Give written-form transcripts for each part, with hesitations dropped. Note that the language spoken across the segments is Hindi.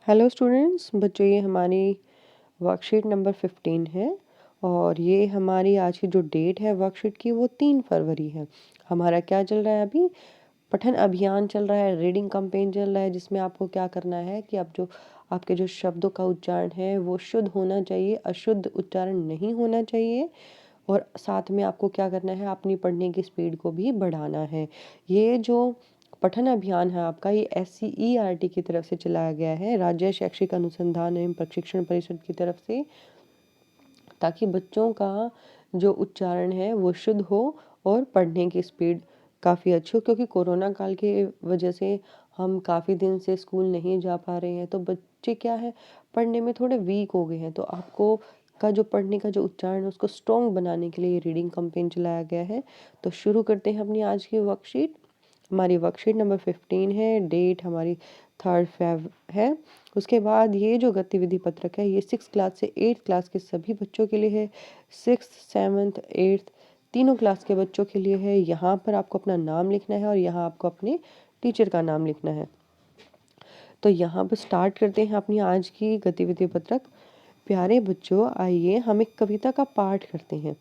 हेलो स्टूडेंट्स, बच्चों ये हमारी वर्कशीट नंबर 15 है और ये हमारी आज की जो डेट है वर्कशीट की वो 3 फरवरी है। हमारा क्या चल रहा है अभी? पठन अभियान चल रहा है, रीडिंग कैंपेन चल रहा है, जिसमें आपको क्या करना है कि आप जो आपके जो शब्दों का उच्चारण है वो शुद्ध होना चाहिए, अशुद्ध उच्चारण नहीं होना चाहिए। और साथ में आपको क्या करना है, अपनी पढ़ने की स्पीड को भी बढ़ाना है। ये जो पठन अभियान है आपका, ये SCERT की तरफ से चलाया गया है, राज्य शैक्षिक अनुसंधान एवं प्रशिक्षण परिषद की तरफ से, ताकि बच्चों का जो उच्चारण है वो शुद्ध हो और पढ़ने की स्पीड काफ़ी अच्छी हो। क्योंकि कोरोना काल के वजह से हम काफ़ी दिन से स्कूल नहीं जा पा रहे हैं, तो बच्चे क्या है, पढ़ने में थोड़े वीक हो गए हैं। तो आपको का जो पढ़ने का जो उच्चारण है उसको स्ट्रॉन्ग बनाने के लिए ये रीडिंग कैंपेन चलाया गया है। तो शुरू करते हैं अपनी आज की वर्कशीट। हमारी वर्कशीट नंबर 15 है, डेट हमारी 3 फेब है। उसके बाद ये जो गतिविधि पत्रक है ये 6 क्लास से 8 क्लास के सभी बच्चों के लिए है। 6th 7th 8th तीनों क्लास के बच्चों के लिए है। यहाँ पर आपको अपना नाम लिखना है और यहाँ आपको अपने टीचर का नाम लिखना है। तो यहाँ पर स्टार्ट करते हैं अपनी आज की गतिविधि पत्रक। प्यारे बच्चों, आइए हम एक कविता का पाठ करते हैं।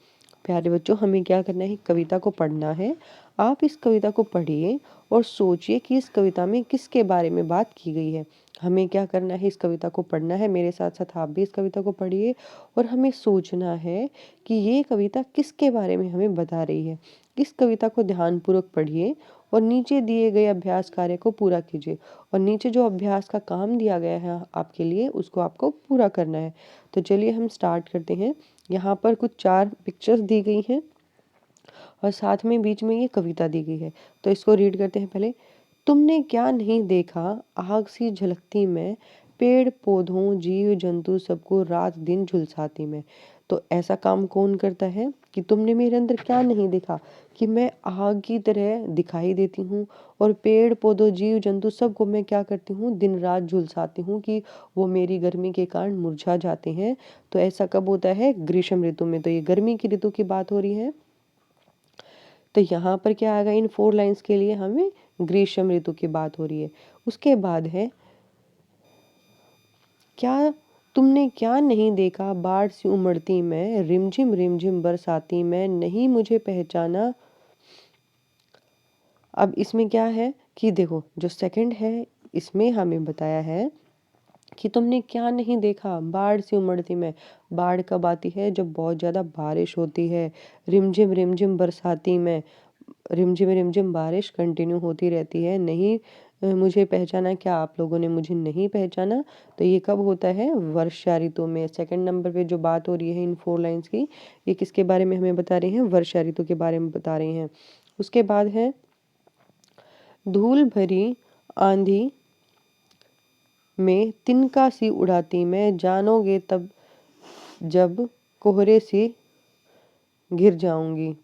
प्यारे बच्चों, हमें क्या करना है, कविता को पढ़ना है। आप इस कविता को पढ़िए और सोचिए कि इस कविता में किसके बारे में बात की गई है। हमें क्या करना है, इस कविता को पढ़ना है, मेरे साथ साथ आप भी इस कविता को पढ़िए और हमें सोचना है कि ये कविता किसके बारे में हमें बता रही है। इस कविता को ध्यानपूर्वक पढ़िए और नीचे दिए गए अभ्यास कार्य को पूरा कीजिए। और नीचे जो अभ्यास का काम दिया गया है आपके लिए, उसको आपको पूरा करना है। तो चलिए हम स्टार्ट करते हैं। यहाँ पर कुछ 4 पिक्चर्स दी गई हैं और साथ में बीच में ये कविता दी गई है। तो इसको रीड करते हैं पहले। तुमने क्या नहीं देखा, आग सी झलकती मैं, पेड़ पौधों जीव जंतु सबको रात दिन झुलसाती मैं। तो ऐसा काम कौन करता है कि तुमने मेरे अंदर क्या नहीं देखा, कि मैं आग की तरह दिखाई देती हूँ और पेड़ पौधों जीव जंतु सबको मैं क्या करती हूँ, दिन रात झुलसाती हूँ कि वो मेरी गर्मी के कारण मुरझा जाते हैं। तो ऐसा कब होता है, ग्रीष्म ऋतु में। तो ये गर्मी की ऋतु की बात हो रही है। तो यहाँ पर क्या आएगा, इन 4 लाइंस के लिए हमें ग्रीष्म ऋतु की बात हो रही है। उसके बाद है, क्या तुमने क्या नहीं देखा, बाढ़ सी उमड़ती मैं, रिमझिम बरसाती मैं, नहीं मुझे पहचाना। अब इसमें क्या है कि देखो, जो सेकंड है इसमें हमें बताया है कि तुमने क्या नहीं देखा, बाढ़ सी उमड़ती में। बाढ़ कब आती है, जब बहुत ज़्यादा बारिश होती है। रिमझिम बरसाती में, रिमझिम बारिश कंटिन्यू होती रहती है। नहीं मुझे पहचाना, क्या आप लोगों ने मुझे नहीं पहचाना। तो ये कब होता है, वर्षा ऋतु में। सेकंड नंबर पे जो बात हो रही है इन 4 लाइंस की, ये किसके बारे में हमें बता रही हैं, वर्षा ऋतु के बारे में बता रही हैं। उसके बाद है, धूल भरी आंधी में तिनका सी उड़ाती मैं, जानोगे तब जब कोहरे सी घिर जाऊंगी,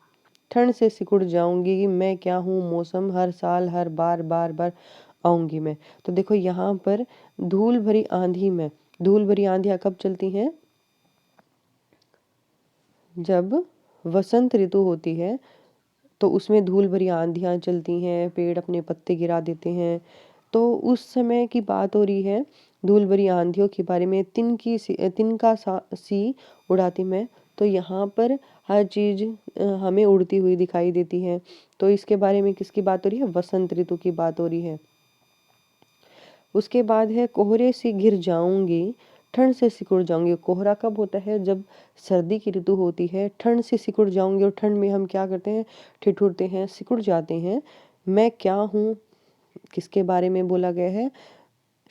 ठंड से सिकुड़ जाऊंगी, मैं क्या हूँ मौसम, हर साल हर बार बार बार आऊंगी मैं। तो देखो यहाँ पर धूल भरी आंधी में, धूल भरी आंधियां कब चलती हैं, जब वसंत ऋतु होती है। तो उसमें धूल भरी आंधियां चलती हैं, पेड़ अपने पत्ते गिरा देते हैं। तो उस समय की बात हो रही है, धूल भरी आंधियों के बारे में। तिनका सी उड़ाती मैं, तो यहाँ पर हर चीज हमें उड़ती हुई दिखाई देती है। तो इसके बारे में किसकी बात हो रही है, वसंत ऋतु की बात हो रही है। उसके बाद है, कोहरे से घिर जाऊंगी, ठंड से सिकुड़ जाऊंगी। कोहरा कब होता है, जब सर्दी की ऋतु होती है। ठंड से सिकुड़ जाऊंगी, और ठंड में हम क्या करते हैं, ठिठुरते हैं, सिकुड़ जाते हैं। मैं क्या हूँ, किसके बारे में बोला गया है,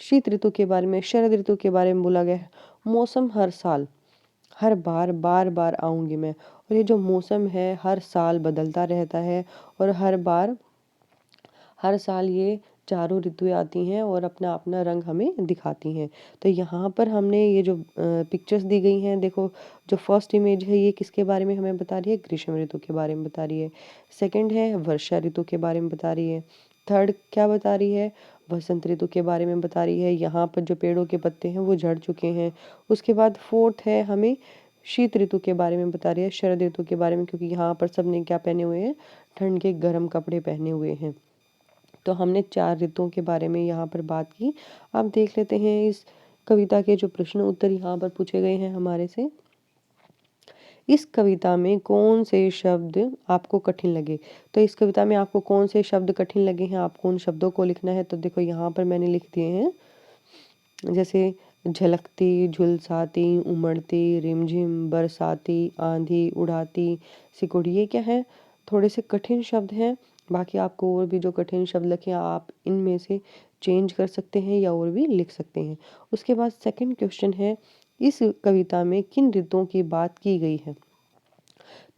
शीत ऋतु के बारे में, शरद ऋतु के बारे में बोला गया है। मौसम हर साल हर बार बार बार आऊंगी मैं। और ये जो मौसम है हर साल बदलता रहता है और हर साल ये चारों ऋतुएं आती हैं और अपना अपना रंग हमें दिखाती हैं। तो यहाँ पर हमने ये जो पिक्चर्स दी गई हैं, देखो जो फर्स्ट इमेज है ये किसके बारे में हमें बता रही है, ग्रीष्म ऋतु के बारे में बता रही है। सेकंड है, वर्षा ऋतु के बारे में बता रही है। थर्ड क्या बता रही है, वसंत ऋतु के बारे में बता रही है, यहाँ पर जो पेड़ों के पत्ते हैं वो झड़ चुके हैं। उसके बाद फोर्थ है, हमें शीत ऋतु के बारे में बता रही है, शरद ऋतु के बारे में, क्योंकि यहाँ पर सबने क्या पहने हुए हैं, ठंड के गर्म कपड़े पहने हुए हैं। तो हमने 4 ऋतुओं के बारे में यहाँ पर बात की। अब देख लेते हैं इस कविता के जो प्रश्न उत्तर यहाँ पर पूछे गए हैं हमारे से। इस कविता में कौन से शब्द आपको कठिन लगे? तो इस कविता में आपको कौन से शब्द कठिन लगे हैं, आपको उन शब्दों को लिखना है। तो देखो यहाँ पर मैंने लिख दिए हैं, जैसे झलकती, झुलसाती, उमड़ती, रिमझिम, बरसाती, आंधी, उड़ाती, सिकुड़ी। ये क्या है? थोड़े से कठिन शब्द हैं। बाकी आपको और भी जो कठिन शब्द लिखे आप इनमें से चेंज कर सकते हैं या और भी लिख सकते हैं। उसके बाद सेकंड क्वेश्चन है, इस कविता में किन ऋतुओं की बात की गई है?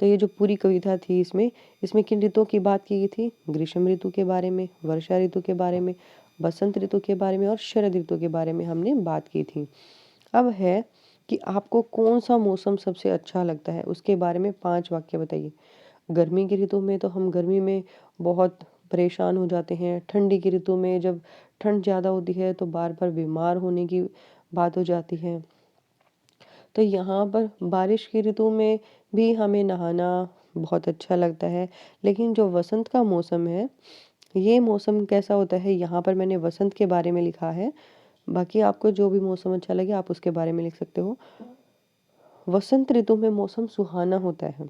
तो ये जो पूरी कविता थी इसमें किन ऋतुओं की बात की गई थी? ग्रीष्म ऋतु के बारे में, वर्षा ऋतु के बारे में, बसंत ऋतु के बारे में और शरद ऋतु के बारे में हमने बात की थी। अब है कि आपको कौन सा मौसम सबसे अच्छा लगता है, उसके बारे में 5 वाक्य बताइए। गर्मी की ऋतु में तो हम गर्मी में बहुत परेशान हो जाते हैं। ठंडी की ऋतु में जब ठंड ज़्यादा होती है तो बार बार बीमार होने की बात हो जाती है। तो यहाँ पर बारिश की ऋतु में भी हमें नहाना बहुत अच्छा लगता है। लेकिन जो वसंत का मौसम है, ये मौसम कैसा होता है, यहाँ पर मैंने वसंत के बारे में लिखा है। बाकी आपको जो भी मौसम अच्छा लगे आप उसके बारे में लिख सकते हो। वसंत ऋतु में मौसम सुहाना होता है।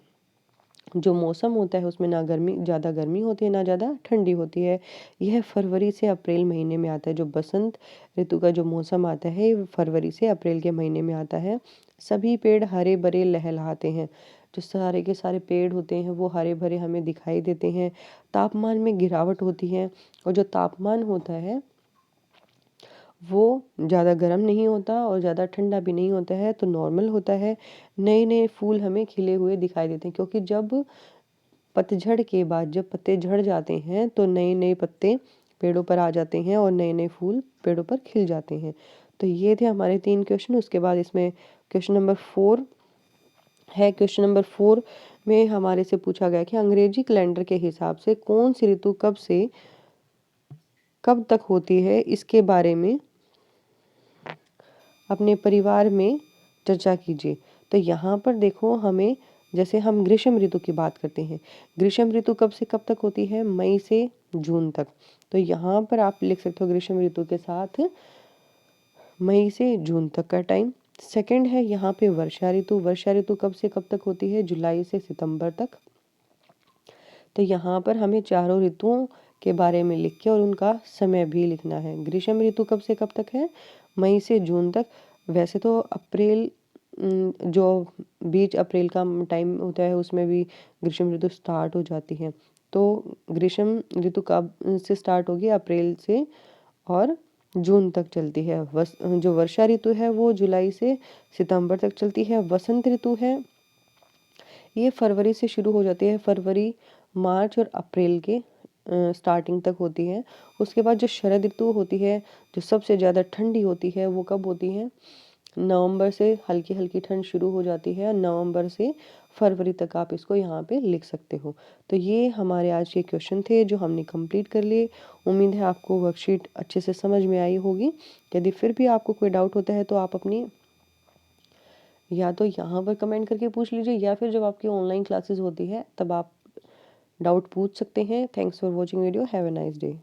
जो मौसम होता है उसमें ना ज़्यादा गर्मी होती है ना ज़्यादा ठंडी होती है। यह फरवरी से अप्रैल महीने में आता है। जो बसंत ऋतु का जो मौसम आता है ये फरवरी से अप्रैल के महीने में आता है। सभी पेड़ हरे भरे लहलहाते हैं। जो सारे के सारे पेड़ होते हैं वो हरे भरे हमें दिखाई देते हैं। तापमान में गिरावट होती है और जो तापमान होता है वो ज़्यादा गर्म नहीं होता और ज़्यादा ठंडा भी नहीं होता है, तो नॉर्मल होता है। नए नए फूल हमें खिले हुए दिखाई देते हैं, क्योंकि जब पतझड़ के बाद जब पत्ते झड़ जाते हैं तो नए नए पत्ते पेड़ों पर आ जाते हैं और नए नए फूल पेड़ों पर खिल जाते हैं। तो ये थे हमारे 3 क्वेश्चन। उसके बाद इसमें क्वेश्चन नंबर 4 है। क्वेश्चन नंबर 4 में हमारे से पूछा गया कि अंग्रेजी कैलेंडर के हिसाब से कौन सी ऋतु कब से कब तक होती है, इसके बारे में अपने परिवार में चर्चा कीजिए। तो यहाँ पर देखो, हमें जैसे हम ग्रीष्म ऋतु की बात करते हैं, ग्रीष्म ऋतु कब से कब तक होती है? मई से जून तक। तो यहाँ पर आप लिख सकते हो ग्रीष्म ऋतु के साथ मई से जून तक का टाइम। सेकंड है यहाँ पे वर्षा ऋतु। वर्षा ऋतु कब से कब तक होती है? जुलाई से सितंबर तक। तो यहाँ पर हमें चारों ऋतुओं के बारे में लिख के और उनका समय भी लिखना है। ग्रीष्म ऋतु कब से कब तक है? मई से जून तक। वैसे तो अप्रैल जो बीच अप्रैल का टाइम होता है उसमें भी ग्रीष्म ऋतु स्टार्ट हो जाती है। तो ग्रीष्म ऋतु कब से स्टार्ट होगी? अप्रैल से और जून तक चलती है। जो वर्षा ऋतु है वो जुलाई से सितंबर तक चलती है। वसंत ऋतु है ये फरवरी से शुरू हो जाती है। फरवरी, मार्च और अप्रैल के स्टार्टिंग तक होती है। उसके बाद जो शरद ऋतु होती है, जो सबसे ज़्यादा ठंडी होती है, वो कब होती है? नवंबर से हल्की हल्की ठंड शुरू हो जाती है। नवंबर से फरवरी तक आप इसको यहाँ पे लिख सकते हो। तो ये हमारे आज के क्वेश्चन थे जो हमने कंप्लीट कर लिए। उम्मीद है आपको वर्कशीट अच्छे से समझ में आई होगी। यदि फिर भी आपको कोई डाउट होता है तो आप अपनी या तो यहाँ पर कमेंट करके पूछ लीजिए, या फिर जब आपकी ऑनलाइन क्लासेस होती है तब आप डाउट पूछ सकते हैं। Thanks for watching video. Have a nice day.